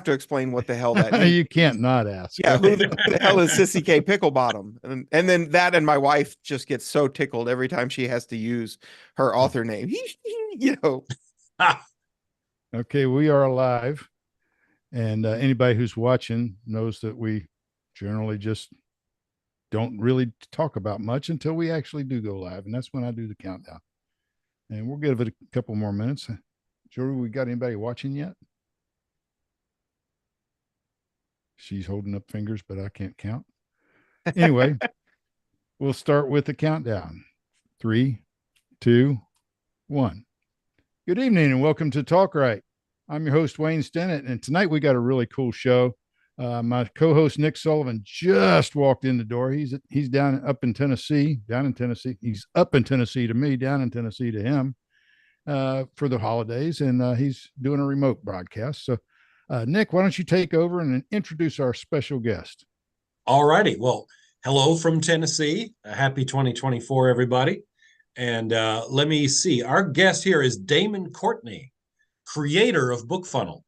to explain what the hell that means. You can't not ask. Yeah, who the hell is Sissy K Picklebottom? And then that, and my wife just gets so tickled every time she has to use her author name. You know. Okay, we are live, and anybody who's watching knows that we generally just don't really talk about much until we actually do go live, and that's when I do the countdown. And we'll give it a couple more minutes. Jory, we got anybody watching yet? She's holding up fingers, but I can't count. Anyway, we'll start with the countdown. 3, 2, 1. Good evening and welcome to TalkWrite. I'm your host, Wayne Stennett, and tonight we got a really cool show. My co-host Nick Sullivan just walked in the door. He's up in Tennessee. He's up in Tennessee to me, down in Tennessee to him for the holidays, and he's doing a remote broadcast. So, Nick, why don't you take over and introduce our special guest? All righty. Well, hello from Tennessee. Happy 2024, everybody. And let me see. Our guest here is Damon Courtney, creator of BookFunnel.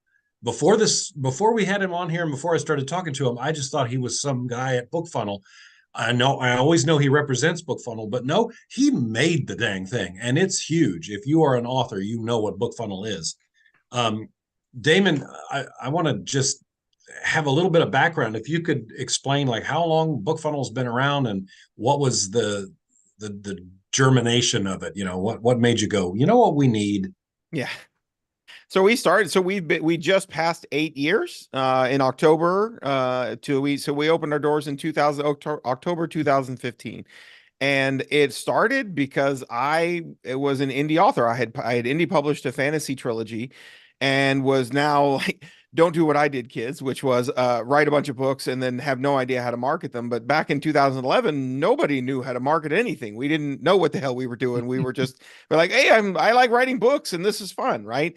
Before we had him on here and before I started talking to him, I just thought he was some guy at BookFunnel. I always know he represents BookFunnel, but no, he made the dang thing, and it's huge. If you are an author, you know what BookFunnel is. Damon, I want to just have a little bit of background. If you could explain like how long BookFunnel's been around and what was the germination of it, what made you go, you know what we need? Yeah. So we started, we just passed 8 years in October so we opened our doors in October 2015. And it started because I was an indie author. I had indie published a fantasy trilogy and was now like, don't do what I did, kids, which was write a bunch of books and then have no idea how to market them. But back in 2011, nobody knew how to market anything. We didn't know what the hell we were doing. We're like, hey, I like writing books and this is fun, right?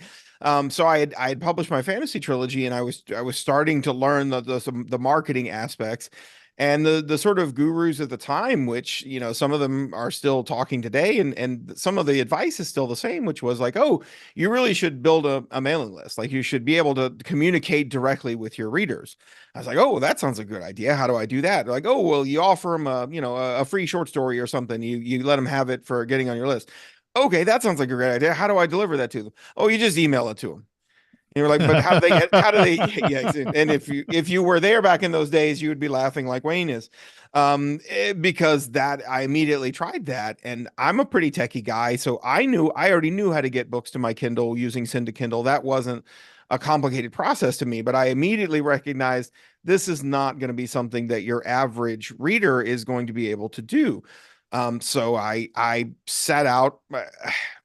So I had published my fantasy trilogy and I was starting to learn the marketing aspects. And the sort of gurus at the time, which, some of them are still talking today, and some of the advice is still the same, which was like, oh, you really should build a mailing list. Like you should be able to communicate directly with your readers. I was like, oh, that sounds like a good idea. How do I do that? They're like, oh, well, you offer them a free short story or something. You let them have it for getting on your list. Okay, that sounds like a great idea. How do I deliver that to them? Oh, you just email it to them. And you're like, but how do they yeah. And if you were there back in those days, you would be laughing like Wayne is. Because I immediately tried that, and I'm a pretty techie guy. So I already knew how to get books to my Kindle using Send to Kindle. That wasn't a complicated process to me, but I immediately recognized this is not going to be something that your average reader is going to be able to do. So I set out.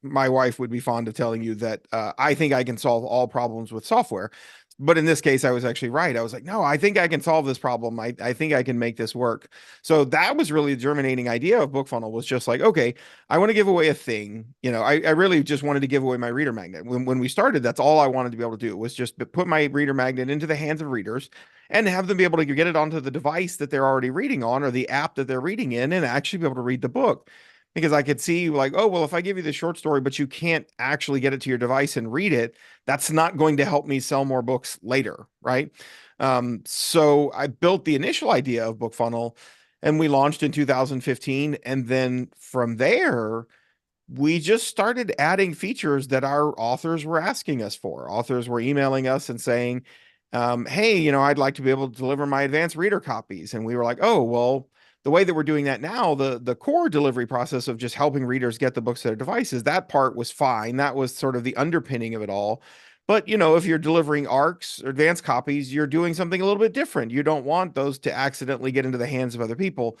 My wife would be fond of telling you that I think I can solve all problems with software. But in this case, I was actually right. I was like, no, I think I can solve this problem. I think I can make this work. So that was really the germinating idea of BookFunnel, was just like, okay, I want to give away a thing. I really just wanted to give away my reader magnet. When we started, that's all I wanted to be able to do, was just put my reader magnet into the hands of readers and have them be able to get it onto the device that they're already reading on, or the app that they're reading in, and actually be able to read the book. Because I could see like, oh, well, if I give you the short story, but you can't actually get it to your device and read it, that's not going to help me sell more books later, right? So I built the initial idea of BookFunnel, and we launched in 2015. And then from there, we just started adding features that our authors were asking us for. Authors were emailing us and saying, hey, I'd like to be able to deliver my advanced reader copies. And we were like, oh, well, the way that we're doing that now, the core delivery process of just helping readers get the books to their devices, that part was fine. That was sort of the underpinning of it all. But, if you're delivering ARCs or advanced copies, you're doing something a little bit different. You don't want those to accidentally get into the hands of other people.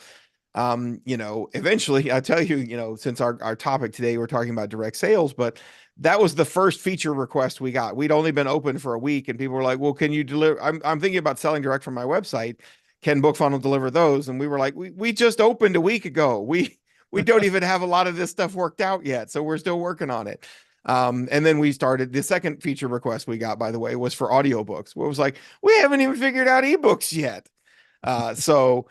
Eventually, I tell you, since our topic today, we're talking about direct sales, but that was the first feature request we got. We'd only been open for a week, and people were like, well, can you deliver? I'm thinking about selling direct from my website. Can BookFunnel deliver those? And we were like, we just opened a week ago. We don't even have a lot of this stuff worked out yet. So we're still working on it. And then we started, the second feature request we got, by the way, was for audiobooks. It was like, we haven't even figured out ebooks yet. So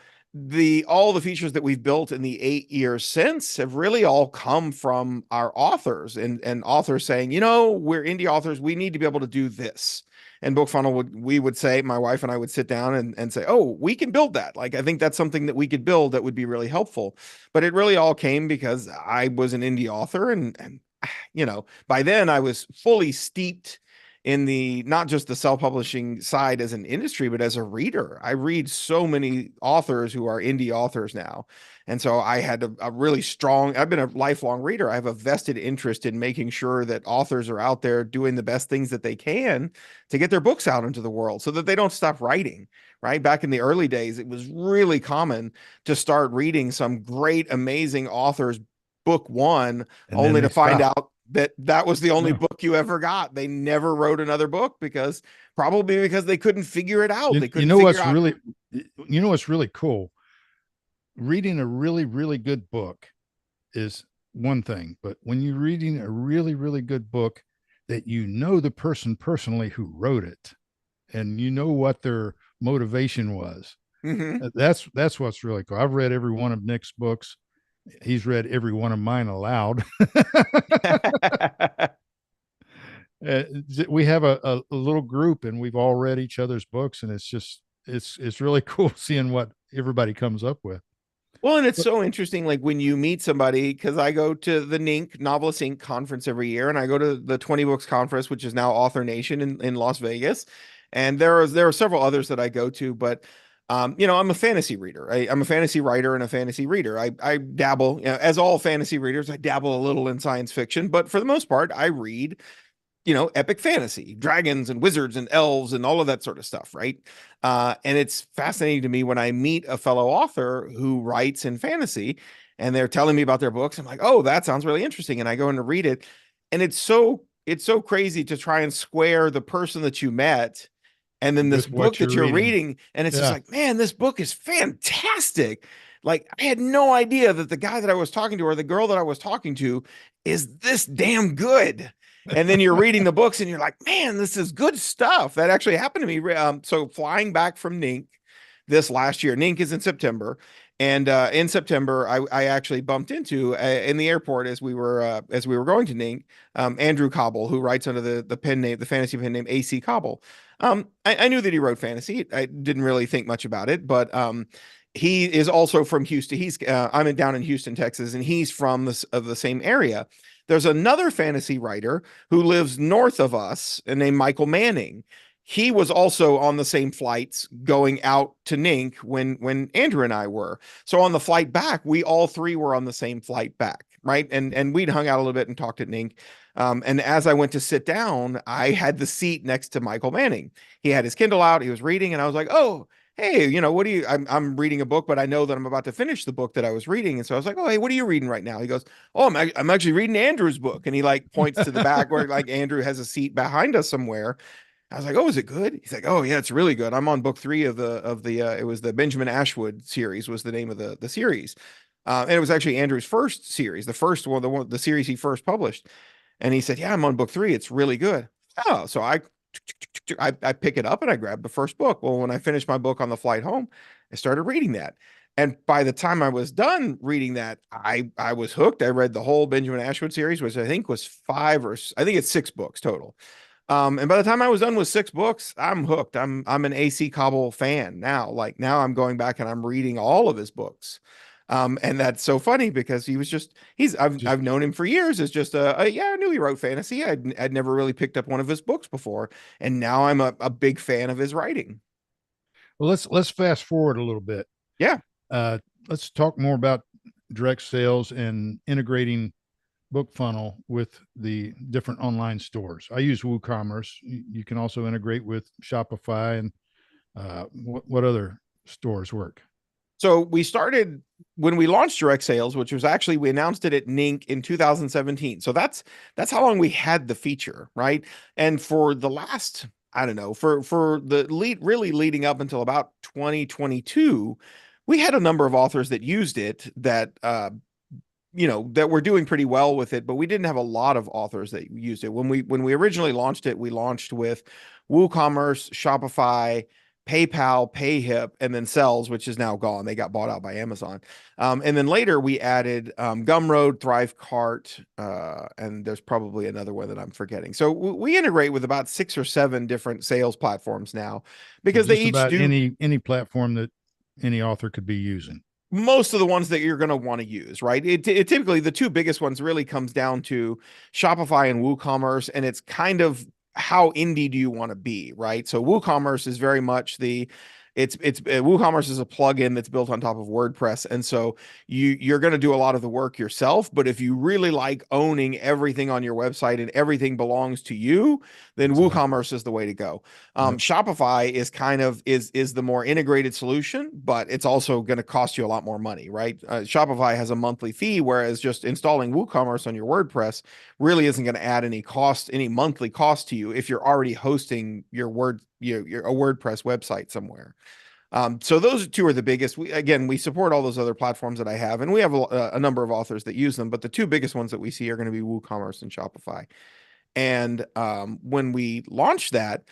all the features that we've built in the 8 years since have really all come from our authors, and authors saying, we're indie authors. We need to be able to do this. And BookFunnel we would say, my wife and I would sit down and say, oh, we can build that. Like, I think that's something that we could build that would be really helpful. But it really all came because I was an indie author, and by then I was fully steeped in the not just the self-publishing side as an industry, but as a reader. I read so many authors who are indie authors now. And so I had a really strong, I've been a lifelong reader. I have a vested interest in making sure that authors are out there doing the best things that they can to get their books out into the world so that they don't stop writing, right? Back in the early days, it was really common to start reading some great, amazing author's book one, And then only they to find stop. out that that was the only Yeah. book you ever got. They never wrote another book probably because they couldn't figure it out. You, They you couldn't know figure what's out. really you know what's really cool? Reading a really, really good book is one thing, but when you're reading a really, really good book that you know the person personally who wrote it and you know what their motivation was, Mhm. that's what's really cool. I've read every one of Nick's books. He's read every one of mine aloud. uh, we have a little group and we've all read each other's books, and it's really cool seeing what everybody comes up with. Well, and it's But so interesting, like when you meet somebody, because I go to the NINC Novelist Inc. conference every year, and I go to the 20 Books conference, which is now Author Nation in Las Vegas. And there are several others that I go to, but I'm a fantasy reader. I'm a fantasy writer and a fantasy reader. I dabble, as all fantasy readers, I dabble a little in science fiction, but for the most part, I read epic fantasy, dragons and wizards and elves and all of that sort of stuff, right? And it's fascinating to me when I meet a fellow author who writes in fantasy and they're telling me about their books. I'm like, oh, that sounds really interesting. And I go in to read it. And it's so crazy to try and square the person that you met and then this with book what that you're you're reading, reading. And it's just yeah, like, man, this book is fantastic. Like, I had no idea that the guy that I was talking to or the girl that I was talking to is this damn good. And then you're reading the books and you're like, man, this is good stuff. That actually happened to me. So flying back from NINC this last year, NINC is in September. And in September, I actually bumped into in the airport as we were going to NINC, Andrew Cobble, who writes under the pen name, the fantasy pen name AC Cobble. I knew that he wrote fantasy. I didn't really think much about it, but he is also from Houston. I'm down in Houston, Texas, and he's from the same area. There's another fantasy writer who lives north of us and named Michael Manning. He was also on the same flights going out to NINC when Andrew and I were. So on the flight back, we all three were on the same flight back, right? And we'd hung out a little bit and talked at NINC. And as I went to sit down, I had the seat next to Michael Manning. He had his Kindle out, he was reading, and I was like, oh, hey, what do you, I'm reading a book, but I know that I'm about to finish the book that I was reading. And so I was like, oh, hey, what are you reading right now? He goes, oh, I'm actually reading Andrew's book. And he like points to the back where like Andrew has a seat behind us somewhere. I was like, oh, is it good? He's like, oh yeah, it's really good. I'm on book 3 of the it was the Benjamin Ashwood series was the name of the series. And it was actually Andrew's first series, the first one, the series he first published. And he said, yeah, I'm on book 3. It's really good. Oh, so I pick it up and I grab the first book. Well, when I finished my book on the flight home, I started reading that. And by the time I was done reading that, I was hooked. I read the whole Benjamin Ashwood series, which I think was I think it's 6 books total. And by the time I was done with 6 books, I'm hooked. I'm an AC Cobble fan now. Like now I'm going back and I'm reading all of his books. And that's so funny because just I've known him for years as just yeah, I knew he wrote fantasy. I'd never really picked up one of his books before. And now I'm a big fan of his writing. well, let's fast forward a little bit. Yeah. uh, let's talk more about direct sales and integrating BookFunnel with the different online stores. I use WooCommerce. You can also integrate with Shopify and what other stores work? So we started when we launched direct sales, which was actually we announced it at NINC in 2017. So that's how long we had the feature, right? And for the last, I don't know, for the lead really leading up until about 2022, we had a number of authors that used it that were doing pretty well with it, but we didn't have a lot of authors that used it. When we originally launched it, we launched with WooCommerce, Shopify, PayPal, PayHip, and then Sells, which is now gone. They got bought out by Amazon. And then later we added Gumroad, Thrivecart, and there's probably another one that I'm forgetting. So we integrate with about 6 or 7 different sales platforms now So because they just each about do any platform that any author could be using. most of the ones that you're going to want to use, right? It typically the two biggest ones really comes down to Shopify and WooCommerce, and it's kind of how indie do you want to be, right? So WooCommerce is very much the it's WooCommerce is a plugin that's built on top of WordPress, and so you're going to do a lot of the work yourself. But if you really like owning everything on your website and everything belongs to you, then Exactly. WooCommerce is the way to go. Yep. Shopify is kind of is the more integrated solution, but it's also going to cost you a lot more money, right? Shopify has a monthly fee, whereas just installing WooCommerce on your WordPress really isn't going to add any monthly cost to you if you're already hosting your a WordPress website somewhere. So those two are the biggest. We support all those other platforms that I have, and we have a number of authors that use them, but the two biggest ones that we see are going to be WooCommerce and Shopify. And when we launched that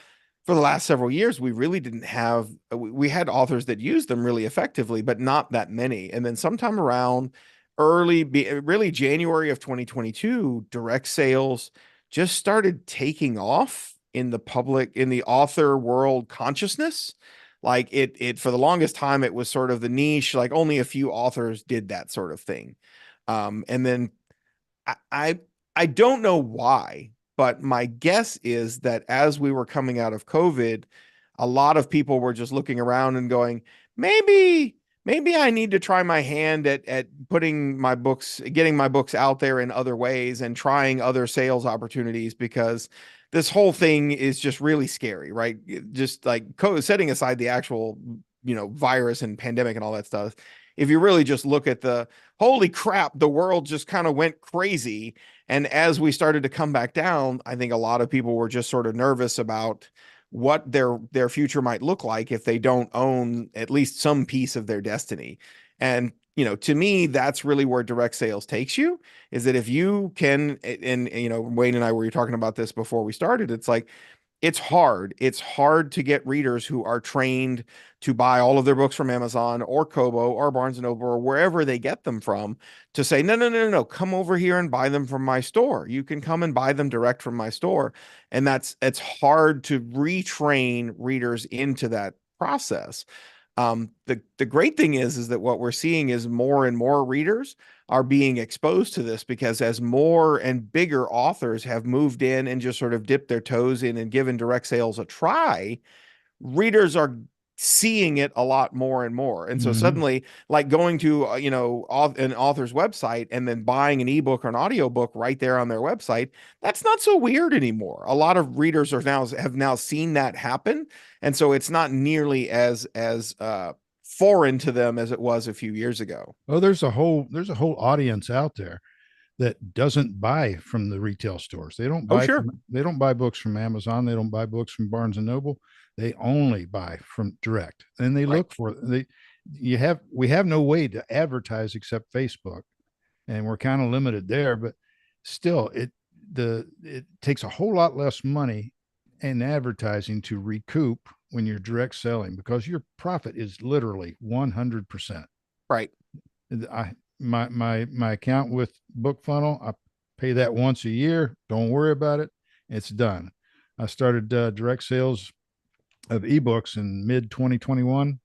for the last several years, we really didn't have, we had authors that used them really effectively, but not that many. And then sometime around really January of 2022, direct sales just started taking off in the author world consciousness. Like for the longest time, it was sort of the niche, like only a few authors did that sort of thing. And then I, I I don't know why, but my guess is that as we were coming out of COVID, a lot of people were just looking around and going, maybe, maybe I need to try my hand at getting my books out there in other ways and trying other sales opportunities because this whole thing is just really scary, right? Just like setting aside the actual, virus and pandemic and all that stuff. If you really just look at the holy crap, the world just kind of went crazy. And as we started to come back down, I think a lot of people were just sort of nervous about what their future might look like if they don't own at least some piece of their destiny. And to me, that's really where direct sales takes you, is that if you can, and Wayne and I were talking about this before we started, it's like it's hard. It's hard to get readers who are trained to buy all of their books from Amazon or Kobo or Barnes and Noble or wherever they get them from to say, no, no, no, no, no, come over here and buy them from my store. You can come and buy them direct from my store. And it's hard to retrain readers into that process. The great thing is that what we're seeing is more and more readers are being exposed to this because as more and bigger authors have moved in and just sort of dipped their toes in and given direct sales a try, readers are seeing it a lot more and more. And so Mm-hmm. suddenly, like going to, an author's website and then buying an ebook or an audiobook right there on their website, that's not so weird anymore. A lot of readers have now seen that happen. And so it's not nearly as foreign to them as it was a few years ago. Oh, there's a whole audience out there that doesn't buy from the retail stores. Oh, sure. They don't buy books from Amazon. They don't buy books from Barnes and Noble. They only buy from direct. And they Right. look for we have no way to advertise except Facebook. And we're kind of limited there, but still it takes a whole lot less money in advertising to recoup when you're direct selling because your profit is literally 100%. Right. I my account with BookFunnel, I pay that once a year. Don't worry about it. It's done. I started direct sales of ebooks in mid 2021,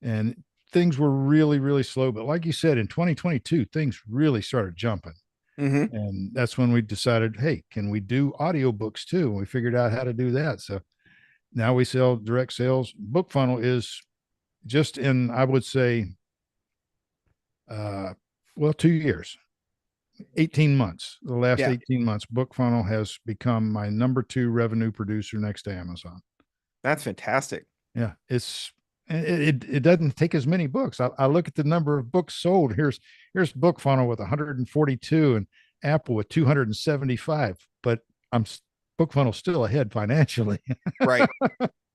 and things were really really slow. But like you said, in 2022, things really started jumping, Mm-hmm. and that's when we decided, hey, can we do audiobooks too? And we figured out how to do that. So now we sell direct sales. BookFunnel is just in, I would say, uh, 2 years, 18 months, the last Yeah. 18 months, BookFunnel has become my number 2 revenue producer next to Amazon. That's fantastic. Yeah, it doesn't take as many books. I look at the number of books sold. Here's BookFunnel with 142 and Apple with 275, but I'm BookFunnel still ahead financially. Right.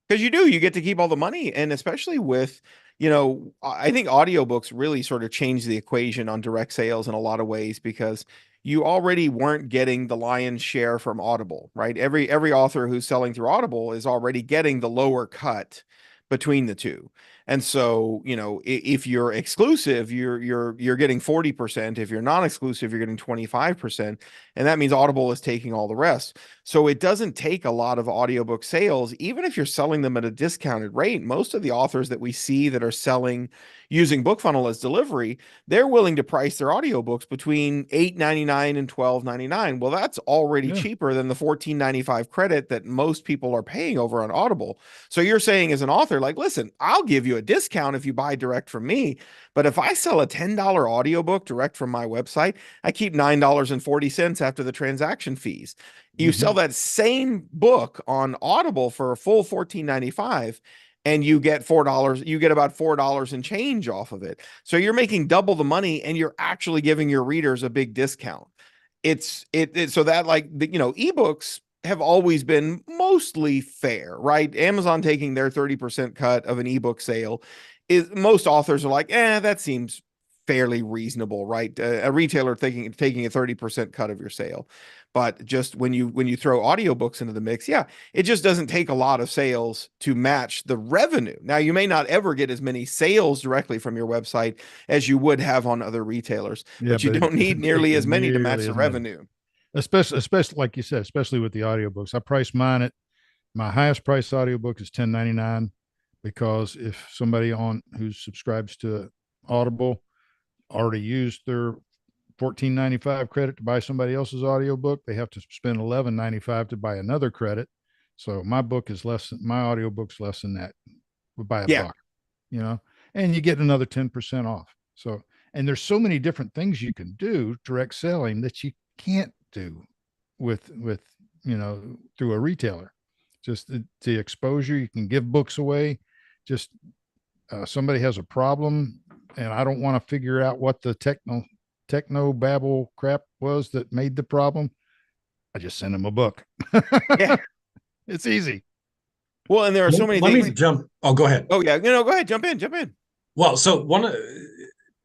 Because you get to keep all the money. And especially with, I think audiobooks really sort of changed the equation on direct sales in a lot of ways because you already weren't getting the lion's share from Audible, right? Every author who's selling through Audible is already getting the lower cut between the two. And so, if you're exclusive, you're getting 40%. If you're non-exclusive, you're getting 25%. And that means Audible is taking all the rest. So it doesn't take a lot of audiobook sales, even if you're selling them at a discounted rate. Most of the authors that we see that are selling using BookFunnel as delivery, they're willing to price their audiobooks between $8.99 and $12.99. Well, that's already Yeah. cheaper than the $14.95 credit that most people are paying over on Audible. So you're saying as an author, like, listen, I'll give you a discount if you buy direct from me. But if I sell a $10 audiobook direct from my website, I keep $9.40 after the transaction fees. You sell Mhm. that same book on Audible for a full $14.95 and you get $4, you get about $4 and change off of it. So you're making double the money and you're actually giving your readers a big discount. So that, like, ebooks have always been mostly fair, right? Amazon taking their 30% cut of an ebook sale is, most authors are like, that seems fairly reasonable, right? A retailer taking a 30% cut of your sale. But just when you throw audiobooks into the mix, yeah, it just doesn't take a lot of sales to match the revenue. Now, you may not ever get as many sales directly from your website as you would have on other retailers, Yeah, but you but don't it need doesn't take nearly as many to match nearly the as many. revenue. Especially like you said, especially with the audiobooks. I price mine at my highest price audiobook is $10.99 because if somebody on who subscribes to Audible already used their $14.95 credit to buy somebody else's audiobook, they have to spend $11.95 to buy another credit. So my book is less than my audiobook's less than that by a Yeah. buck, you know, and you get another 10% off. So, and there's so many different things you can do direct selling that you can't do with, through a retailer. Just the exposure, you can give books away. Just somebody has a problem and I don't want to figure out what the techno babble crap was that made the problem. I just send them a book. Yeah. It's easy. Well, and there are so many Let me things. jump. Oh, go ahead. Oh, yeah. Go ahead. Jump in. Jump in. Well, so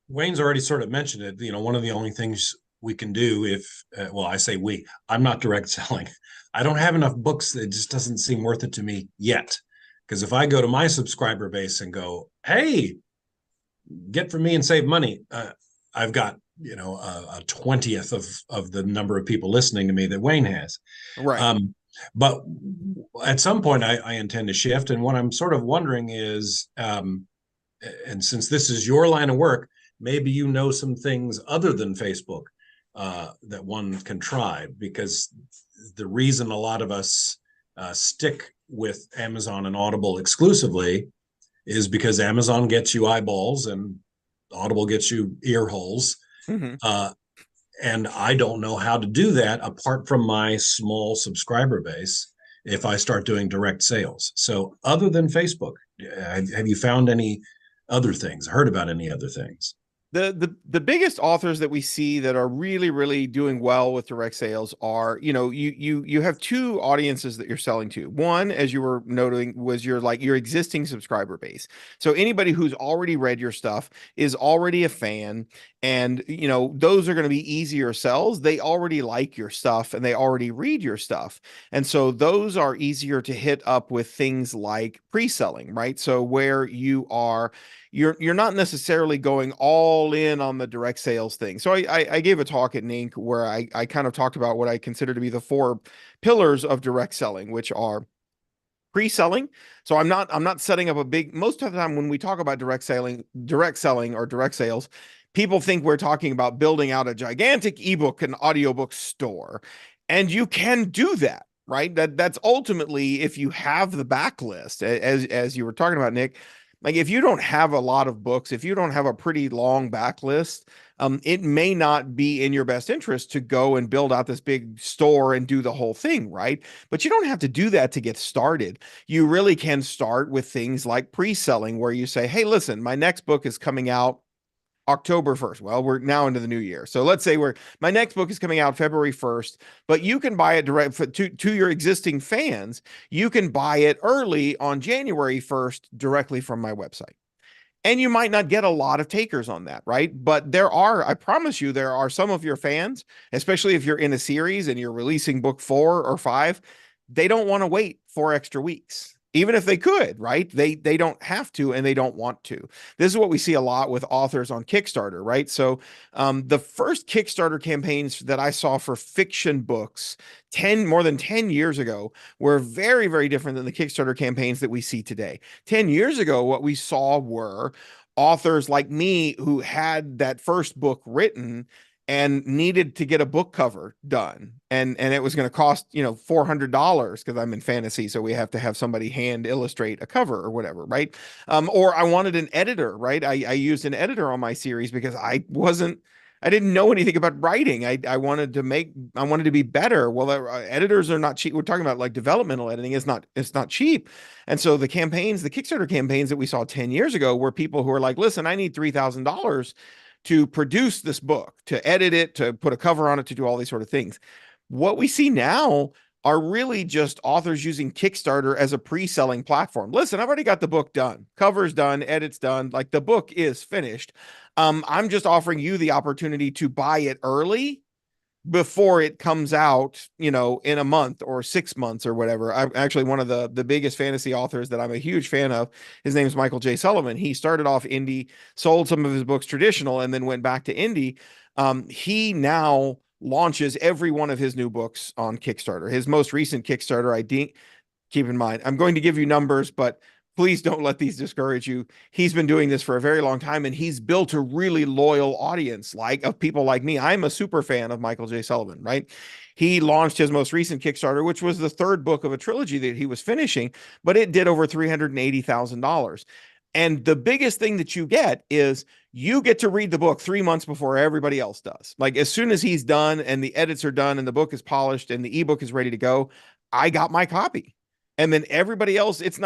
Wayne's already sort of mentioned it. One of the only things we can do if, well, I say we, I'm not direct selling. I don't have enough books. It just doesn't seem worth it to me yet. Because if I go to my subscriber base and go, hey, get from me and save money, I've got, a 20th of the number of people listening to me that Wayne has. Right. But at some point, I intend to shift. And what I'm sort of wondering is, and since this is your line of work, maybe you know some things other than Facebook that one can try, because the reason a lot of us stick with Amazon and Audible exclusively is because Amazon gets you eyeballs and Audible gets you ear holes. Mm-hmm. And I don't know how to do that apart from my small subscriber base if I start doing direct sales. So other than Facebook, have you found any other things, heard about any other things? The biggest authors that we see that are really really doing well with direct sales are, you have two audiences that you're selling to. One, as you were noting, was your existing subscriber base. So anybody who's already read your stuff is already a fan, and those are going to be easier sells. They already like your stuff and they already read your stuff, and so those are easier to hit up with things like pre-selling, right? So where you're not necessarily going all in on the direct sales thing. So I gave a talk at NINC where I kind of talked about what I consider to be the four pillars of direct selling, which are pre-selling. So I'm not setting up a big, most of the time when we talk about direct selling or direct sales, people think we're talking about building out a gigantic ebook and audiobook store. And you can do that, right? That's ultimately, if you have the backlist, as you were talking about, Nick. Like, if you don't have a lot of books, if you don't have a pretty long backlist, it may not be in your best interest to go and build out this big store and do the whole thing, right? But you don't have to do that to get started. You really can start with things like pre-selling, where you say, hey, listen, my next book is coming out October 1st. Well, we're now into the new year. So let's say my next book is coming out February 1st, but you can buy it direct to your existing fans. You can buy it early on January 1st directly from my website. And you might not get a lot of takers on that, right? But I promise you, there are some of your fans, especially if you're in a series and you're releasing book 4 or 5, they don't want to wait 4 extra weeks. even if they could, right? They don't have to, and they don't want to. This is what we see a lot with authors on Kickstarter, right? So the first Kickstarter campaigns that I saw for fiction books more than 10 years ago were very, very different than the Kickstarter campaigns that we see today. 10 years ago, what we saw were authors like me who had that first book written and needed to get a book cover done, and it was going to cost $400 because I'm in fantasy, so we have to have somebody hand illustrate a cover or whatever, right? Or I wanted an editor, right? I used an editor on my series because I didn't know anything about writing. I wanted to be better. Well, editors are not cheap. We're talking about like developmental editing is not, it's not cheap. And so the Kickstarter campaigns that we saw 10 years ago were people who are like, listen, I need $3,000 to produce this book, to edit it, to put a cover on it, to do all these sort of things. What we see now are really just authors using Kickstarter as a pre-selling platform. Listen, I've already got the book done, cover's done, edit's done, like the book is finished. I'm just offering you the opportunity to buy it early before it comes out, in a month or 6 months or whatever. I'm actually one of the biggest fantasy authors that I'm a huge fan of. His name is Michael J. Sullivan. He started off indie, sold some of his books traditional, and then went back to indie. He now launches every one of his new books on Kickstarter. His most recent Kickstarter, keep in mind, I'm going to give you numbers, but please don't let these discourage you. He's been doing this for a very long time, and he's built a really loyal audience, like of people like me. I'm a super fan of Michael J. Sullivan, right? He launched his most recent Kickstarter, which was the third book of a trilogy that he was finishing, but it did over $380,000. And the biggest thing that you get is you get to read the book 3 months before everybody else does. Like as soon as he's done and the edits are done and the book is polished and the ebook is ready to go, I got my copy. And then everybody else, it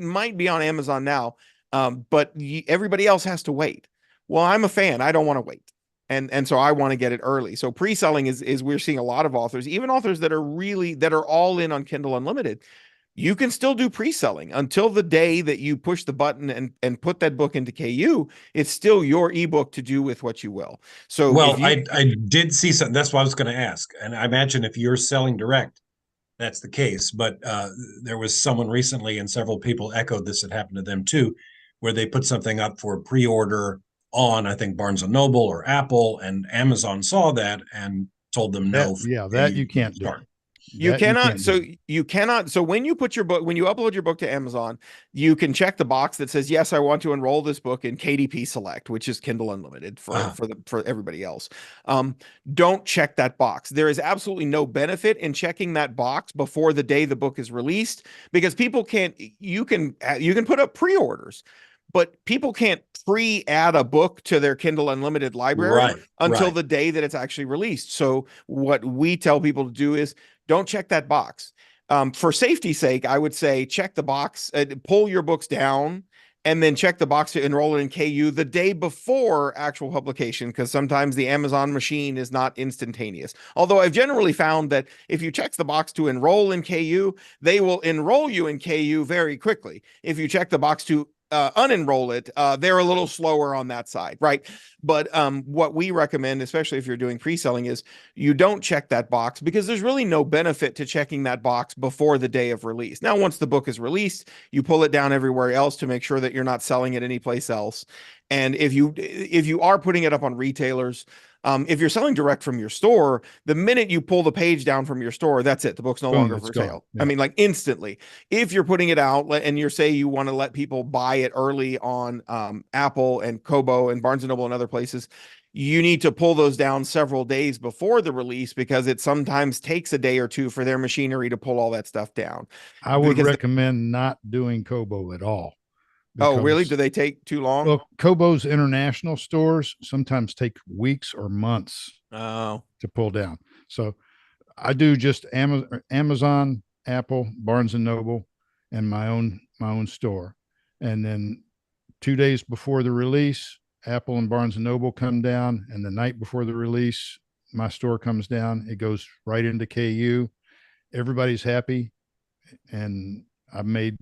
might be on Amazon now, but everybody else has to wait. Well, I'm a fan. I don't want to wait. And so I want to get it early. So pre-selling is we're seeing a lot of authors, even authors that are all in on Kindle Unlimited. You can still do pre-selling until the day that you push the button and put that book into KU. It's still your ebook to do with what you will. So well, I did see something. That's what I was going to ask. And I imagine if you're selling direct, that's the case. But there was someone recently, and several people echoed this, had happened to them too, where they put something up for pre-order on, I think, Barnes and Noble or Apple, and Amazon saw that and told them no. That you can't do. You cannot. So when you upload your book to Amazon, you can check the box that says, yes, I want to enroll this book in KDP Select, which is Kindle Unlimited for everybody else. Don't check that box. There is absolutely no benefit in checking that box before the day the book is released, because you can put up pre-orders, but people can't pre-add a book to their Kindle Unlimited library until the day that it's actually released. So what we tell people to do is don't check that box. For safety's sake, I would say check the box, pull your books down, and then check the box to enroll it in KU the day before actual publication, because sometimes the Amazon machine is not instantaneous. Although I've generally found that if you check the box to enroll in KU, they will enroll you in KU very quickly. If you check the box to unenroll it, they're a little slower on that side, right? But what we recommend, especially if you're doing pre-selling, is you don't check that box, because there's really no benefit to checking that box before the day of release. Now, once the book is released, you pull it down everywhere else to make sure that you're not selling it anyplace else. And if you are putting it up on retailers, if you're selling direct from your store, the minute you pull the page down from your store, that's it. The book's no longer for sale. Yeah. I mean, like instantly. If you're putting it out and you want to let people buy it early on Apple and Kobo and Barnes & Noble and other places, you need to pull those down several days before the release, because it sometimes takes a day or two for their machinery to pull all that stuff down. I would recommend not doing Kobo at all. Oh, really? Do they take too long? Well, Kobo's international stores sometimes take weeks or months to pull down. So I do just Amazon, Apple, Barnes and Noble, and my own store. And then 2 days before the release, Apple and Barnes and Noble come down, and the night before the release, my store comes down. It goes right into KU. Everybody's happy, and I've made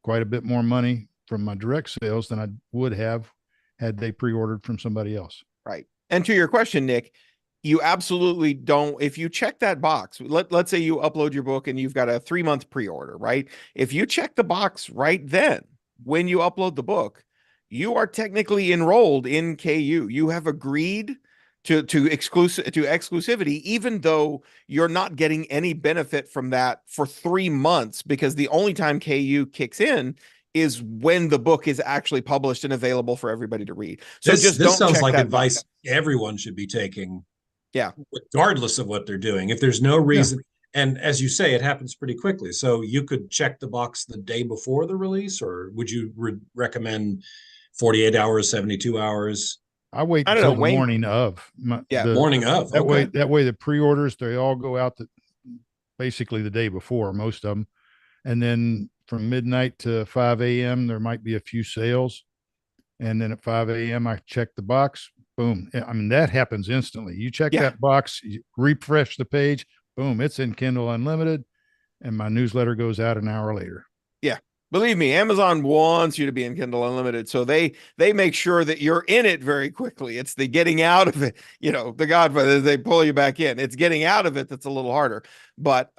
quite a bit more money from my direct sales than I would have had they pre-ordered from somebody else. Right. And to your question, Nick, You absolutely don't. If you check that box, let's say you upload your book and you've got a 3 month pre-order, right? If you check the box right then when you upload the book, you are technically enrolled in KU. You have agreed to exclusivity, even though you're not getting any benefit from that for 3 months, because the only time KU kicks in is when the book is actually published and available for everybody to read. So This just this don't sounds check like that box. advice everyone should be taking, Yeah. regardless of what they're doing. If there's no Yeah. reason, and as you say, it happens pretty quickly. So you could check the box the day before the release, or would you recommend 48 hours, 72 hours? I wait I don't know, until the Wayne. morning of Yeah. Morning of. that way Okay. the pre-orders, they all go out basically the day before, most of them. And then from midnight to 5 a.m., there might be a few sales. And then at 5 a.m., I check the box. Boom. I mean, that happens instantly. You check Yeah. that box, you refresh the page, boom, it's in Kindle Unlimited. And my newsletter goes out an hour later. Yeah. Believe me, Amazon wants you to be in Kindle Unlimited. So they make sure that you're in it very quickly. It's the getting out of it, the Godfather, they pull you back in. It's getting out of it that's a little harder. But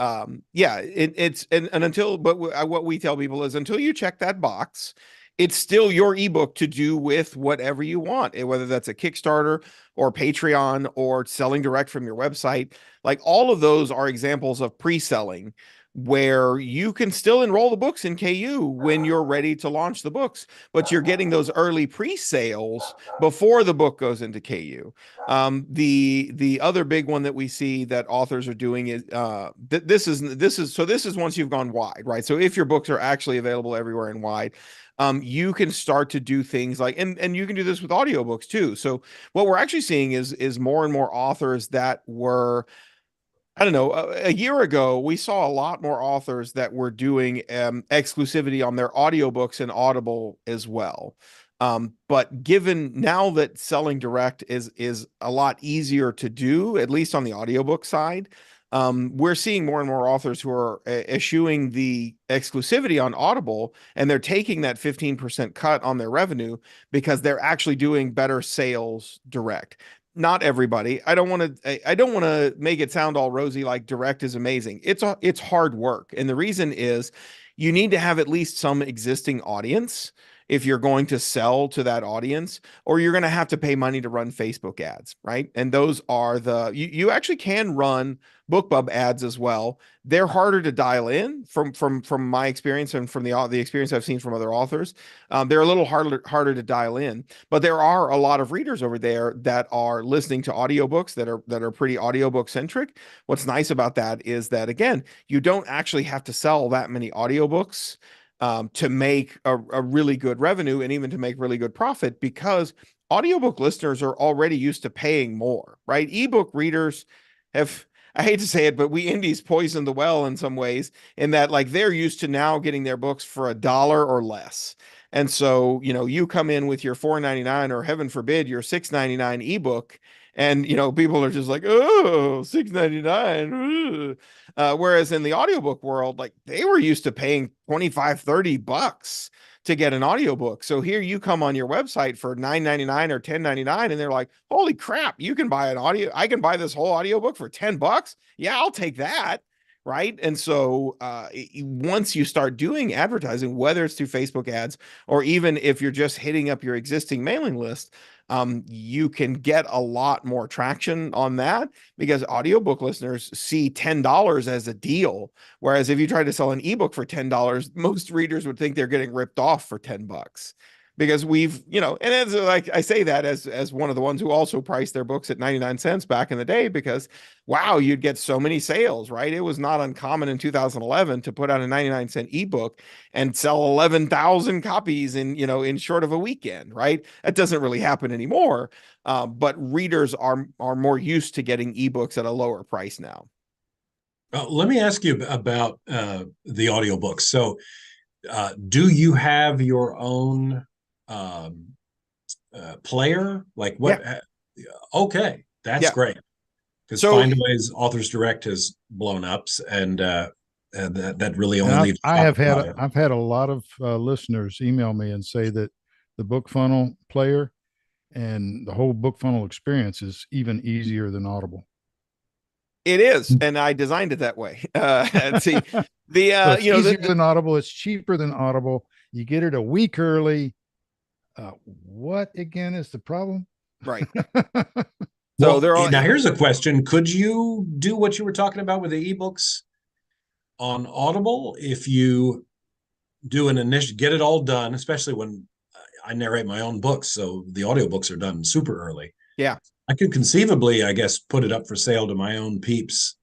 yeah, it's and until but what we tell people is until you check that box, it's still your ebook to do with whatever you want, whether that's a Kickstarter or Patreon or selling direct from your website. Like all of those are examples of pre-selling where you can still enroll the books in KU when you're ready to launch the books, but you're getting those early pre-sales before the book goes into KU. The other big one that we see that authors are doing is this is once you've gone wide, right? So if your books are actually available everywhere and wide, you can start to do things like, and you can do this with audiobooks too. So what we're actually seeing is more and more authors that were, I don't know, a year ago, we saw a lot more authors that were doing exclusivity on their audiobooks and Audible as well. But given now that selling direct is a lot easier to do, at least on the audiobook side, we're seeing more and more authors who are eschewing the exclusivity on Audible, and they're taking that 15% cut on their revenue because they're actually doing better sales direct. Not everybody. I don't want to make it sound all rosy like direct is amazing. It's hard work. And the reason is you need to have at least some existing audience if you're going to sell to that audience, or you're going to have to pay money to run Facebook ads, right? And those are you actually can run BookBub ads as well. They're harder to dial in from my experience and from the experience I've seen from other authors. They're a little harder to dial in, but there are a lot of readers over there that are listening to audiobooks that are pretty audiobook centric. What's nice about that is that, again, you don't actually have to sell that many audiobooks to make a really good revenue and even to make really good profit, because audiobook listeners are already used to paying more, right? Ebook readers have, I hate to say it, but we indies poison the well in some ways, in that like they're used to now getting their books for $1 or less. And so, you come in with your $4.99 or heaven forbid your $6.99 ebook, and people are just like, oh, $6.99. Whereas in the audiobook world, like they were used to paying 25, $30 to get an audiobook. So here you come on your website for $9.99 or $10.99, and they're like, holy crap, you can buy I can buy this whole audiobook for $10. Yeah, I'll take that. Right. And so once you start doing advertising, whether it's through Facebook ads or even if you're just hitting up your existing mailing list, you can get a lot more traction on that, because audiobook listeners see $10 as a deal. Whereas if you try to sell an ebook for $10, most readers would think they're getting ripped off for $10. Because and it's like I say that as one of the ones who also priced their books at 99 cents back in the day, because wow, you'd get so many sales, right? It was not uncommon in 2011 to put out a 99-cent ebook and sell 11,000 copies in short of a weekend, right? That doesn't really happen anymore. But readers are more used to getting ebooks at a lower price now. Let me ask you about the audiobooks. So, do you have your own player? Like what? Yeah. Okay, that's Yeah. great. Because So Findaway's Authors Direct has blown up, and that really only And leaves Shopify. I've had a lot of listeners email me and say that the book funnel player and the whole book funnel experience is even easier than Audible. It is, and I designed it that way. See, the So it's you know easier than Audible. It's cheaper than Audible. You get it a week early. What again is the problem? right. So Well, they're all now here's a question. Could you do what you were talking about with the ebooks on Audible if you do an initial, get it all done, especially when I narrate my own books. So the audiobooks are done super early. yeah. I could conceivably, I guess, put it up for sale to my own peeps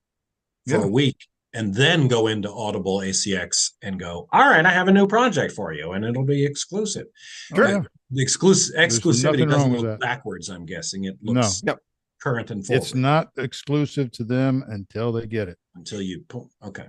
for Yeah. a week and then go into Audible ACX and go, all right, I have a new project for you, and it'll be exclusive. Oh Sure. yeah. The There's exclusivity nothing wrong doesn't with look that. backwards, I'm guessing. It No, looks No. current and it's forward not exclusive to them until they get it. until you pull. Okay.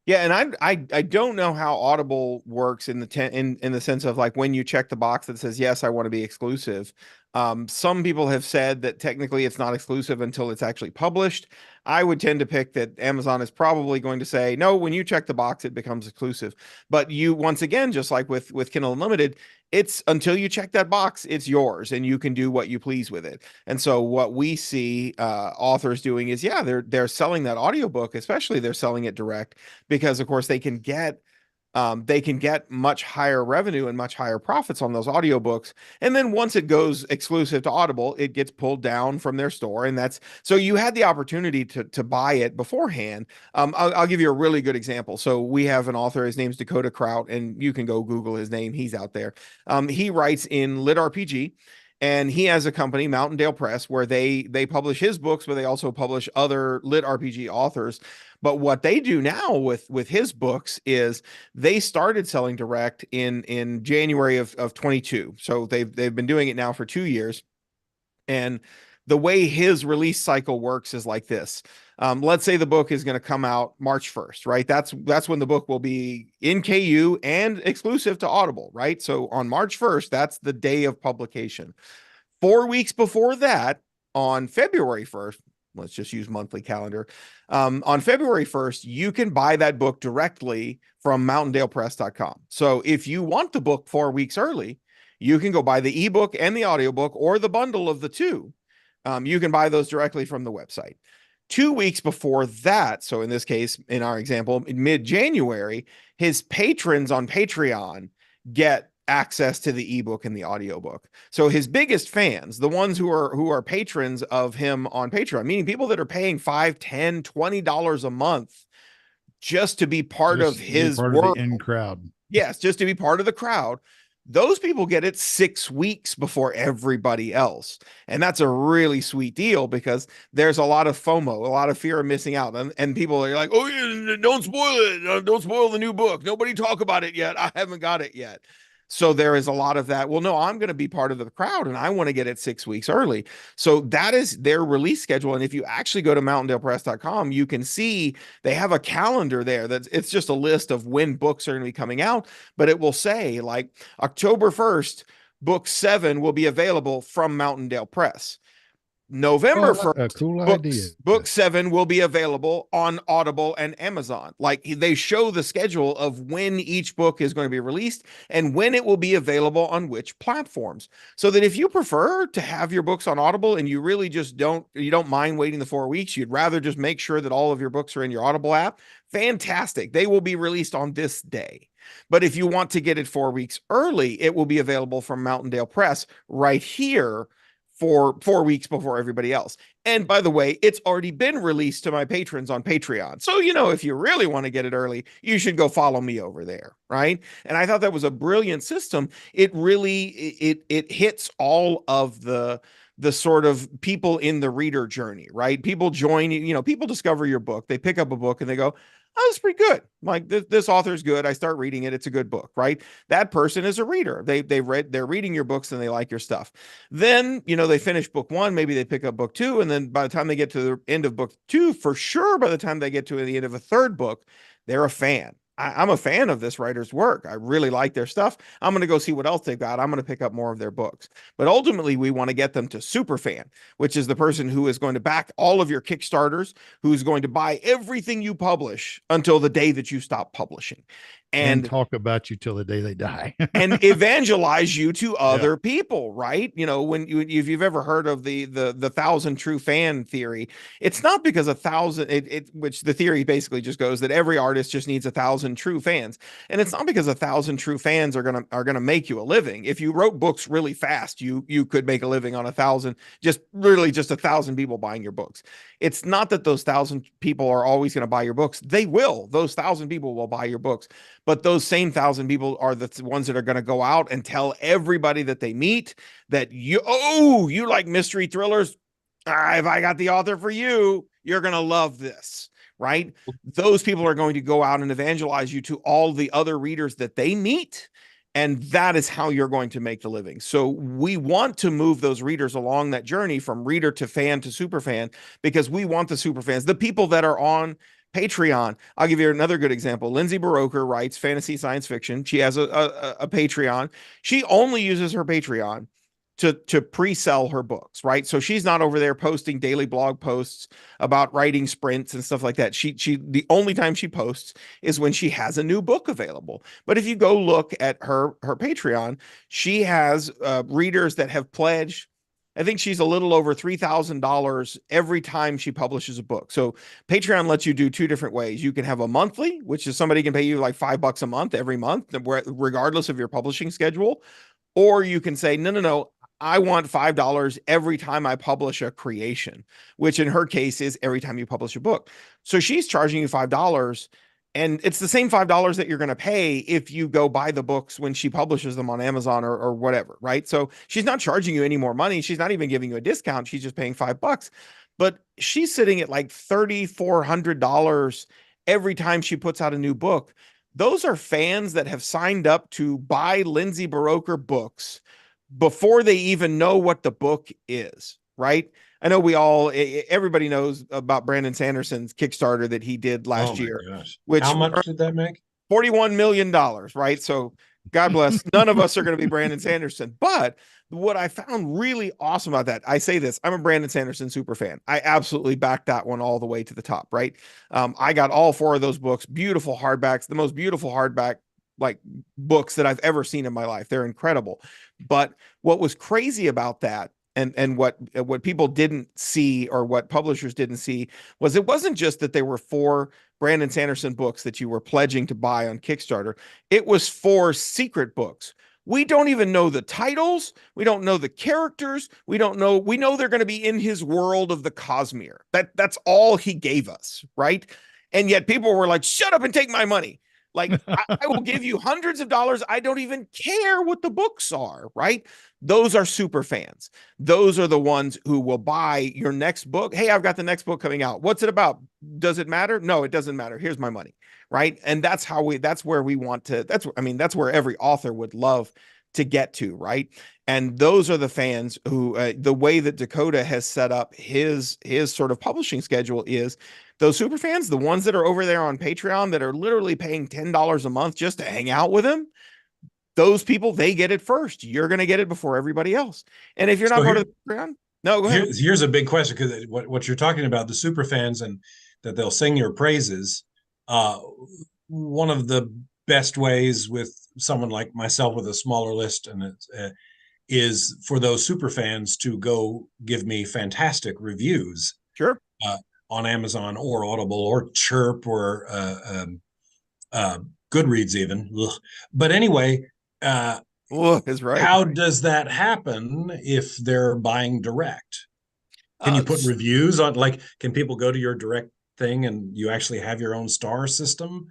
Yeah, and I don't know how Audible works in in the sense of like when you check the box that says yes, I want to be exclusive. Some people have said that technically it's not exclusive until it's actually published. I would tend to pick that Amazon is probably going to say no, when you check the box, it becomes exclusive. But you once again, just like with Kindle Unlimited, it's until you check that box, it's yours, and you can do what you please with it. And so what we see authors doing is yeah, they're selling that audiobook, especially they're selling it direct because of course they can get much higher revenue and much higher profits on those audiobooks. And then once it goes exclusive to Audible, it gets pulled down from their store. And that's so you had the opportunity to buy it beforehand. I'll give you a really good example. So we have an author, his name's Dakota Kraut, and you can go Google his name. He's out there. He writes in Lit RPG. And he has a company, Mountaindale Press, where they publish his books, but they also publish other lit RPG authors. But what they do now with his books is they started selling direct in January of 22. So they've been doing it now for 2 years. And the way his release cycle works is like this. Let's say the book is going to come out March 1st, right? That's when the book will be in KU and exclusive to Audible, right? So on March 1st, that's the day of publication. 4 weeks before that, on February 1st, let's just use monthly calendar. On February 1st, you can buy that book directly from mountaindalepress.com. So if you want the book 4 weeks early, you can go buy the ebook and the audiobook or the bundle of the two. You can buy those directly from the website. 2 weeks before that, so in this case, in our example, in mid-January, his patrons on Patreon get access to the ebook and the audiobook. So his biggest fans, the ones who are patrons of him on Patreon, meaning people that are paying $5, $10, $20 a month just to be part of Just to be his part of the world. in crowd. Yes, just to be part of the crowd. Those people get it 6 weeks before everybody else. And that's a really sweet deal because there's a lot of FOMO, a lot of fear of missing out. And people are like, oh, yeah, don't spoil it. Don't spoil the new book. Nobody talk about it yet. I haven't got it yet. So there is a lot of that. Well, no, I'm going to be part of the crowd and I want to get it 6 weeks early. So that is their release schedule. And if you actually go to mountaindalepress.com, you can see they have a calendar there that's it's just a list of when books are going to be coming out, but it will say like October 1st, book 7 will be available from Mountaindale Press. November 1st, a cool book, idea. book 7 will be available on Audible and Amazon. Like they show the schedule of when each book is going to be released and when it will be available on which platforms. So that if you prefer to have your books on Audible and you really just you don't mind waiting the 4 weeks, you'd rather just make sure that all of your books are in your Audible app, fantastic. They will be released on this day. But if you want to get it 4 weeks early, it will be available from Mountaindale Press right here for 4 weeks before everybody else. And by the way, it's already been released to my patrons on Patreon. So, if you really want to get it early, you should go follow me over there, right? And I thought that was a brilliant system. It really it hits all of the sort of people in the reader journey, right? People join, people discover your book, they pick up a book and they go, oh, that's pretty good. Like this author's good. I start reading it. It's a good book, right? That person is a reader. They're reading your books and they like your stuff. Then, they finish book 1, maybe they pick up book 2. And then by the time they get to the end of book 2, for sure, by the time they get to the end of a third book, they're a fan. I'm a fan of this writer's work. I really like their stuff. I'm going to go see what else they've got. I'm going to pick up more of their books. But ultimately, we want to get them to super fan, which is the person who is going to back all of your Kickstarters, who's going to buy everything you publish until the day that you stop publishing. and and talk about you till the day they die. and evangelize you to Yeah. other people, right? You know, if you've ever heard of the thousand true fan theory, it's not because a thousand which the theory basically just goes that every artist just needs a thousand true fans, and it's not because a thousand true fans are gonna make you a living. If you wrote books really fast, you could make a living on a thousand, just literally just a thousand people buying your books. It's not that those thousand people are always going to buy your books. They will. Those thousand people will buy your books, but those same thousand people are the ones that are going to go out and tell everybody that they meet that you like mystery thrillers. If I got the author for you, you're going to love this, right? Those people are going to go out and evangelize you to all the other readers that they meet. And that is how you're going to make the living. So we want to move those readers along that journey from reader to fan to super fan, because we want the super fans, the people that are on Patreon. I'll give you another good example. Lindsay Baroker writes fantasy science fiction. She has a Patreon. She only uses her Patreon to pre-sell her books, right? So she's not over there posting daily blog posts about writing sprints and stuff like that. She the only time she posts is when she has a new book available. But if you go look at her Patreon, she has readers that have pledged. I think she's a little over $3,000 every time she publishes a book. So Patreon lets you do two different ways. You can have a monthly, which is somebody can pay you like $5 a month every month, regardless of your publishing schedule. Or you can say, no, no, no, I want $5 every time I publish a creation, which in her case is every time you publish a book. So she's charging you $5, and it's the same $5 that you're going to pay if you go buy the books when she publishes them on Amazon or whatever, right? So she's not charging you any more money. She's not even giving you a discount. She's just paying $5. But she's sitting at like $3,400 every time she puts out a new book. Those are fans that have signed up to buy Lindsay Baroker books before they even know what the book is, right? I know everybody knows about Brandon Sanderson's Kickstarter that he did Oh last my year, gosh. which How much did that make? $41 million, right? So God bless. None of us are going to be Brandon Sanderson. But what I found really awesome about that, I say this, I'm a Brandon Sanderson super fan. I absolutely backed that one all the way to the top, right? I got all four of those books, beautiful hardbacks, the most beautiful hardback like books that I've ever seen in my life. They're incredible. But what was crazy about that, and what people didn't see, or what publishers didn't see, was it wasn't just that there were four Brandon Sanderson books that you were pledging to buy on Kickstarter. It was four secret books. We don't even know the titles. We don't know the characters. We don't know. We know they're going to be in his world of the Cosmere. That's all he gave us, right? And yet people were like, "Shut up and take my money." Like, I will give you hundreds of dollars. I don't even care what the books are, right? Those are super fans. Those are the ones who will buy your next book. Hey, I've got the next book coming out. What's it about? Does it matter? No, it doesn't matter. Here's my money, right? And that's where we want to, that's where every author would love to get to, right? And those are the fans who, the way that Dakota has set up his sort of publishing schedule is those super fans, the ones that are over there on Patreon that are literally paying $10 a month just to hang out with him. Those people, they get it first. You're going to get it before everybody else. And if you're not So part of the Patreon, no, go ahead. here's a big question, because what you're talking about, the super fans, and that they'll sing your praises. One of the best ways with someone like myself with a smaller list, and is for those super fans to go give me fantastic reviews. Sure. On Amazon or Audible or Chirp or Goodreads even. Ugh. But anyway, Is right. how does that happen if they're buying direct? Can you put Uh, reviews on, like, can people go to your direct thing and you actually have your own star system?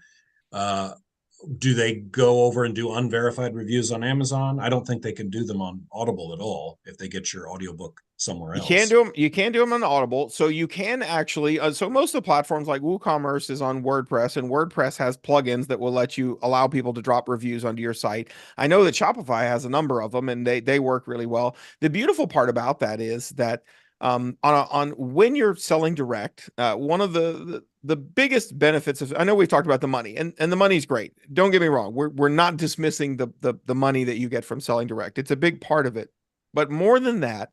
Do they go over and do unverified reviews on Amazon? I don't think they can do them on Audible at all if they get your audiobook somewhere You can else. do them. You can do them on Audible. So you can actually. So most of the platforms like WooCommerce is on WordPress, and WordPress has plugins that will let you allow people to drop reviews onto your site. I know that Shopify has a number of them, and they work really well. The beautiful part about that is that on when you're selling direct, one of the biggest benefits of, I know we've talked about the money, and the money's great. Don't get me wrong. We're not dismissing the money that you get from selling direct. It's a big part of it, but more than that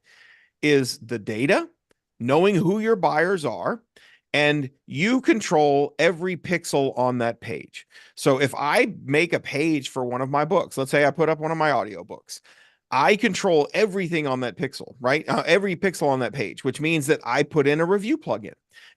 is the data, knowing who your buyers are, and you control every pixel on that page. So if I make a page for one of my books, let's say I put up one of my audiobooks, I control everything on that pixel, right? Every pixel on that page, which means that I put in a review plugin.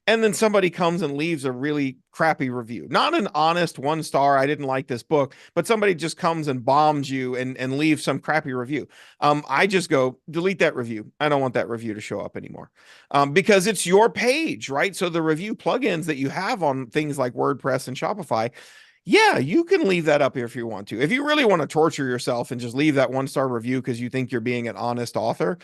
And then somebody comes and leaves a really crappy review. Not an honest 1 star, I didn't like this book, but somebody just comes and bombs you and leaves some crappy review. I just go, delete that review. I don't want that review to show up anymore. Because it's your page, right? So the review plugins that you have on things like WordPress and Shopify, yeah, you can leave that up here if you want to. If you really want to torture yourself and just leave that 1 star review because you think you're being an honest author,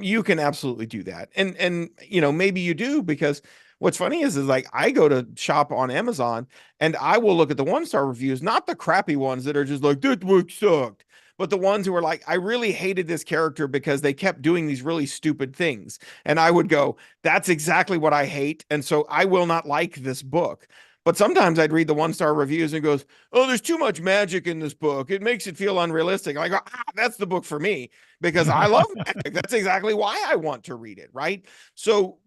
you can absolutely do that. And maybe you do, because what's funny is like I go to shop on Amazon and I will look at the 1 star reviews, not the crappy ones that are just like, that book sucked, but the ones who are like, I really hated this character because they kept doing these really stupid things. And I would go, that's exactly what I hate. And so I will not like this book. But sometimes I'd read the 1 star reviews and goes, oh, there's too much magic in this book. It makes it feel unrealistic. I go, that's the book for me because I love magic. That's exactly why I want to read it, right? So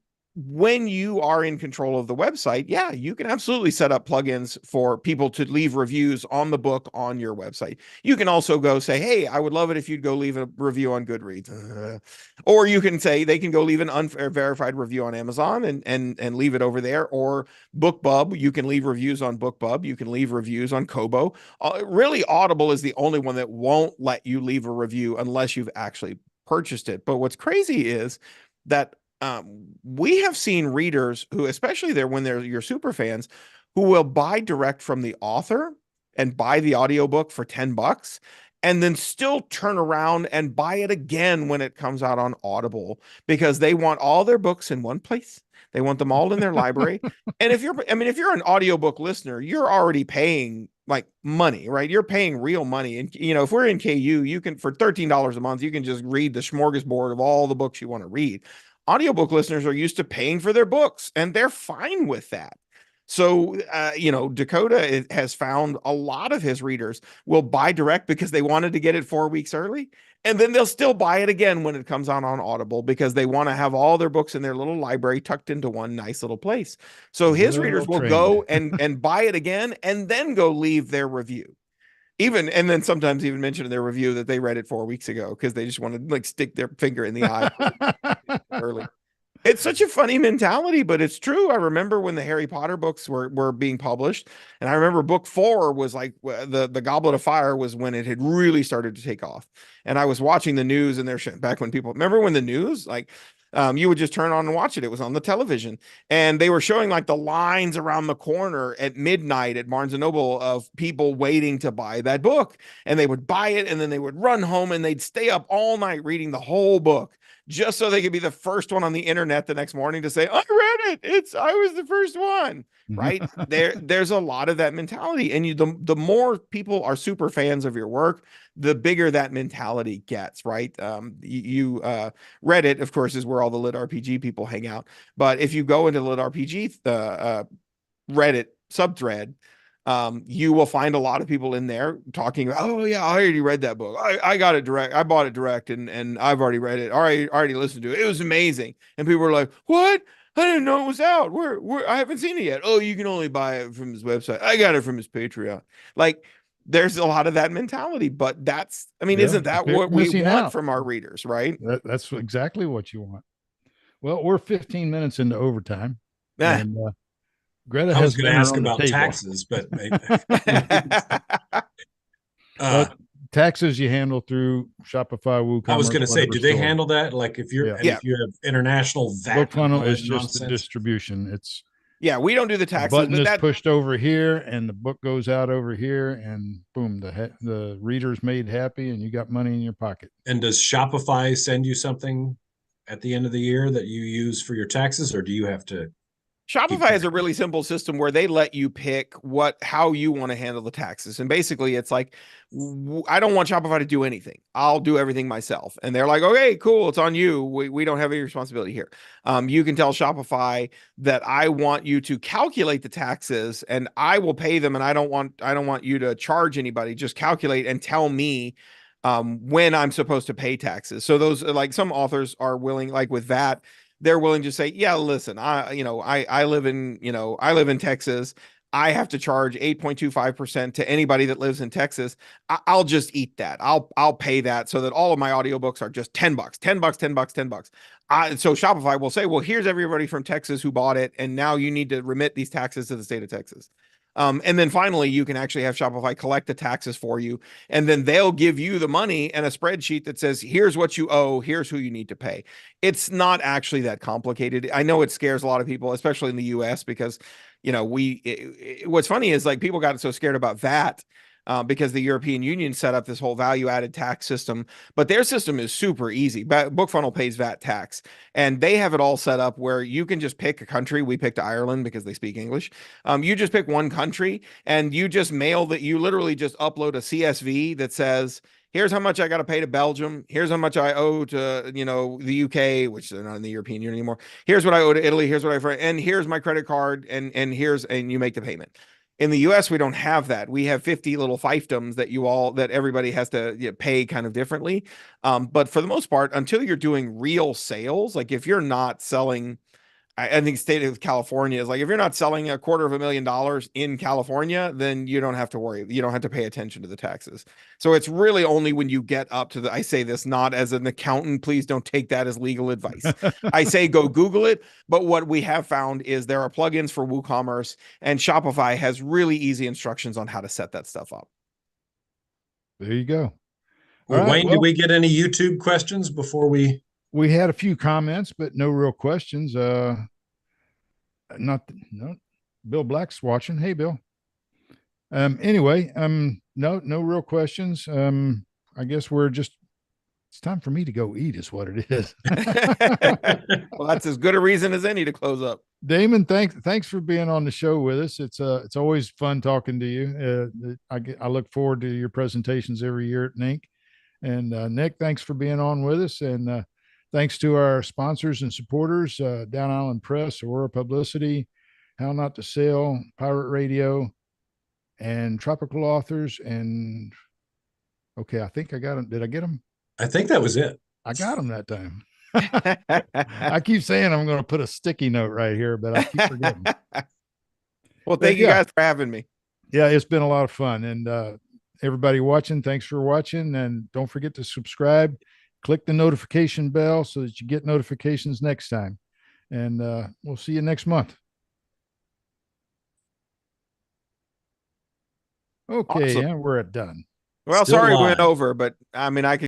when you are in control of the website, yeah, you can absolutely set up plugins for people to leave reviews on the book on your website. You can also go say, hey, I would love it if you'd go leave a review on Goodreads. Or you can say they can go leave an unverified review on Amazon and leave it over there. Or BookBub, you can leave reviews on BookBub. You can leave reviews on Kobo. Really, Audible is the only one that won't let you leave a review unless you've actually purchased it. But what's crazy is that we have seen readers who, especially when they're your super fans, who will buy direct from the author and buy the audiobook for $10 and then still turn around and buy it again when it comes out on Audible because they want all their books in one place. They want them all in their library. And if you're an audiobook listener, you're already paying like money, right? You're paying real money. And if we're in KU, you can, for $13 a month, you can just read the smorgasbord of all the books you want to read. Audiobook listeners are used to paying for their books and they're fine with that. So, Dakota has found a lot of his readers will buy direct because they wanted to get it 4 weeks early. And then they'll still buy it again when it comes out on Audible because they want to have all their books in their little library tucked into one nice little place. So his readers will go and buy it again and then go leave their review. And then sometimes even mention in their review that they read it 4 weeks ago because they just want to like stick their finger in the eye early. It's such a funny mentality, but it's true. I remember when the Harry Potter books were being published, and I remember book 4 was like the Goblet of Fire was when it had really started to take off. And I was watching the news, and they're back when people remember when the news like you would just turn on and watch it. It was on the television, and they were showing like the lines around the corner at midnight at Barnes and Noble of people waiting to buy that book, and they would buy it, and then they would run home and they'd stay up all night reading the whole book just so they could be the first one on the internet the next morning to say, I read it. I was the first one, right? There's a lot of that mentality. And the more people are super fans of your work, the bigger that mentality gets, right? Reddit, of course, is where all the lit RPG people hang out. But if you go into lit RPG, Reddit subthread, you will find a lot of people in there talking about, oh yeah, I already read that book. I got it direct. I bought it direct and I've already read it. Already listened to it. It was amazing. And people were like, what? I didn't know it was out. I haven't seen it yet. Oh, you can only buy it from his website. I got it from his Patreon. Like there's a lot of that mentality, but isn't that what we want from our readers, right? That's exactly what you want. Well, we're 15 minutes into overtime. And Greta I was going to ask about taxes, but taxes you handle through Shopify, WooCommerce. I was going to say, do they handle that? Like if if you have international VAT, BookFunnel is just the distribution. It's we don't do the taxes. Button is pushed over here, and the book goes out over here, and boom, the reader's made happy, and you got money in your pocket. And does Shopify send you something at the end of the year that you use for your taxes, or do you have to? Shopify has a really simple system where they let you pick how you want to handle the taxes. And basically it's like, I don't want Shopify to do anything. I'll do everything myself. And they're like, okay, cool. It's on you. We don't have any responsibility here. You can tell Shopify that I want you to calculate the taxes and I will pay them. And I don't want you to charge anybody. Just calculate and tell me when I'm supposed to pay taxes. So those, like some authors are willing, like with VAT, they're willing to say, yeah, listen, I live in, I live in Texas. I have to charge 8.25% to anybody that lives in Texas. I'll just eat that. I'll pay that so that all of my audiobooks are just 10 bucks, 10 bucks, 10 bucks, 10 bucks. So Shopify will say, well, here's everybody from Texas who bought it, and now you need to remit these taxes to the state of Texas. And then finally, you can actually have Shopify collect the taxes for you, and then they'll give you the money and a spreadsheet that says, here's what you owe, here's who you need to pay. It's not actually that complicated. I know it scares a lot of people, especially in the US, because what's funny is like people got so scared about that because the European Union set up this whole value added tax system, but their system is super easy. BookFunnel pays VAT tax, and they have it all set up where you can just pick a country. We picked Ireland because they speak English. You just pick one country and you just mail that. You literally just upload a CSV that says, here's how much I got to pay to Belgium. Here's how much I owe to, the UK, which they're not in the European Union anymore. Here's what I owe to Italy. Here's what and here's my credit card. And you make the payment. In the US, we don't have that. We have 50 little fiefdoms that everybody has to pay kind of differently. But for the most part, until you're doing real sales, like if you're not selling, I think state of California is like, if you're not selling $250,000 in California, then you don't have to worry. You don't have to pay attention to the taxes. So it's really only when you get up to I say this not as an accountant, please don't take that as legal advice. I say go Google it. But what we have found is there are plugins for WooCommerce, and Shopify has really easy instructions on how to set that stuff up. There you go. Well, Wayne, did we get any YouTube questions before we had a few comments, but no real questions. No, Bill Black's watching. Hey, Bill. Anyway, no real questions. I guess it's time for me to go eat is what it is. Well, that's as good a reason as any to close up. Damon, thanks for being on the show with us. It's always fun talking to you. I look forward to your presentations every year at NINC. And Nick, thanks for being on with us. And thanks to our sponsors and supporters, Down Island Press, Aurora Publicity, How Not to Sell, Pirate Radio, and Tropical Authors. And okay, I think I got them. Did I get them? I think that was it. I got them that time. I keep saying I'm going to put a sticky note right here, but I keep forgetting. Well, thank you guys for having me. Yeah, it's been a lot of fun. And everybody watching, thanks for watching. And don't forget to subscribe. Click the notification bell so that you get notifications next time. And we'll see you next month. Okay, awesome. Yeah, we're done. Well, sorry we went over, but I mean, I could